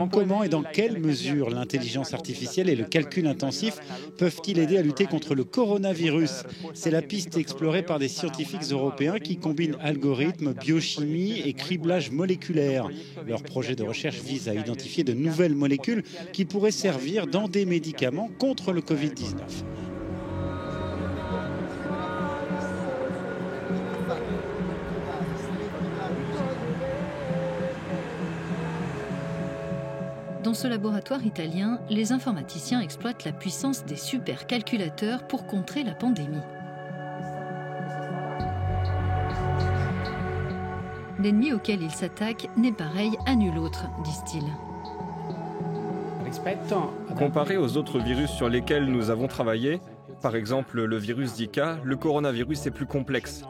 Comment et dans quelle mesure l'intelligence artificielle et le calcul intensif peuvent-ils aider à lutter contre le coronavirus? C'est la piste explorée par des scientifiques européens qui combinent algorithmes, biochimie et criblage moléculaire. Leur projet de recherche vise à identifier de nouvelles molécules qui pourraient servir dans des médicaments contre le Covid-19. Dans ce laboratoire italien, les informaticiens exploitent la puissance des supercalculateurs pour contrer la pandémie. L'ennemi auquel ils s'attaquent n'est pareil à nul autre, disent-ils. Comparé aux autres virus sur lesquels nous avons travaillé, par exemple le virus Zika, le coronavirus est plus complexe.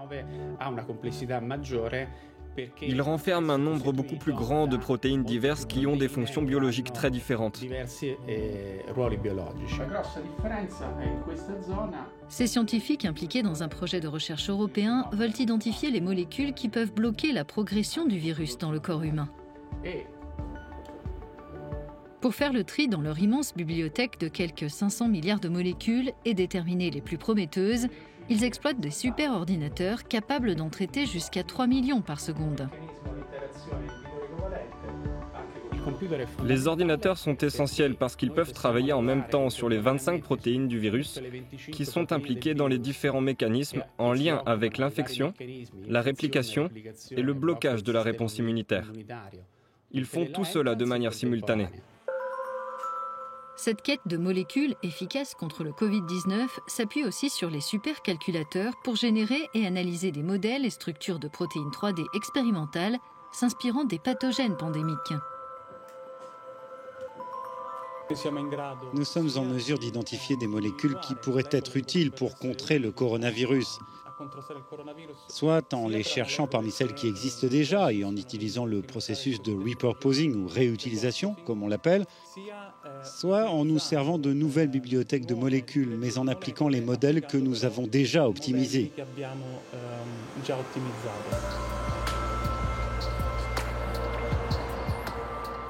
Il renferme un nombre beaucoup plus grand de protéines diverses qui ont des fonctions biologiques très différentes. Ces scientifiques impliqués dans un projet de recherche européen veulent identifier les molécules qui peuvent bloquer la progression du virus dans le corps humain. Pour faire le tri dans leur immense bibliothèque de quelques 500 milliards de molécules et déterminer les plus prometteuses, ils exploitent des superordinateurs capables d'en traiter jusqu'à 3 millions par seconde. Les ordinateurs sont essentiels parce qu'ils peuvent travailler en même temps sur les 25 protéines du virus qui sont impliquées dans les différents mécanismes en lien avec l'infection, la réplication et le blocage de la réponse immunitaire. Ils font tout cela de manière simultanée. Cette quête de molécules efficaces contre le Covid-19 s'appuie aussi sur les supercalculateurs pour générer et analyser des modèles et structures de protéines 3D expérimentales s'inspirant des pathogènes pandémiques. Nous sommes en mesure d'identifier des molécules qui pourraient être utiles pour contrer le coronavirus, soit en les cherchant parmi celles qui existent déjà et en utilisant le processus de repurposing ou réutilisation, comme on l'appelle, soit en nous servant de nouvelles bibliothèques de molécules, mais en appliquant les modèles que nous avons déjà optimisés.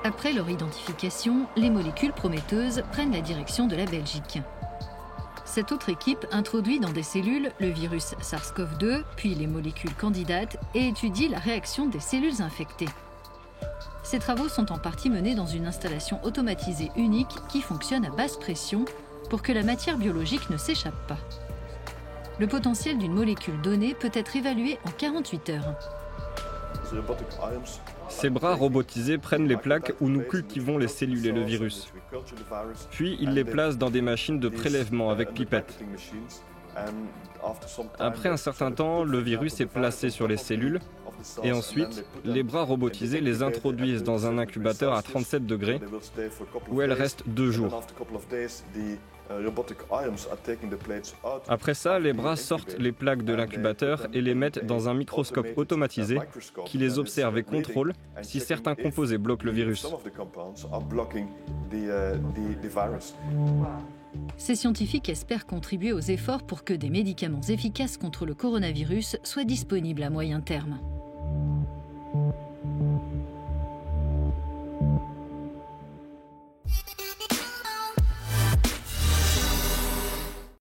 Après leur identification, les molécules prometteuses prennent la direction de la Belgique. Cette autre équipe introduit dans des cellules le virus SARS-CoV-2, puis les molécules candidates, et étudie la réaction des cellules infectées. Ces travaux sont en partie menés dans une installation automatisée unique qui fonctionne à basse pression pour que la matière biologique ne s'échappe pas. Le potentiel d'une molécule donnée peut être évalué en 48 heures. Ces bras robotisés prennent les plaques où nous cultivons les cellules et le virus. Puis ils les placent dans des machines de prélèvement avec pipettes. Après un certain temps, le virus est placé sur les cellules et ensuite, les bras robotisés les introduisent dans un incubateur à 37 degrés où elles restent 2 jours. Après ça, les bras sortent les plaques de l'incubateur et les mettent dans un microscope automatisé qui les observe et contrôle si certains composés bloquent le virus. Ces scientifiques espèrent contribuer aux efforts pour que des médicaments efficaces contre le coronavirus soient disponibles à moyen terme.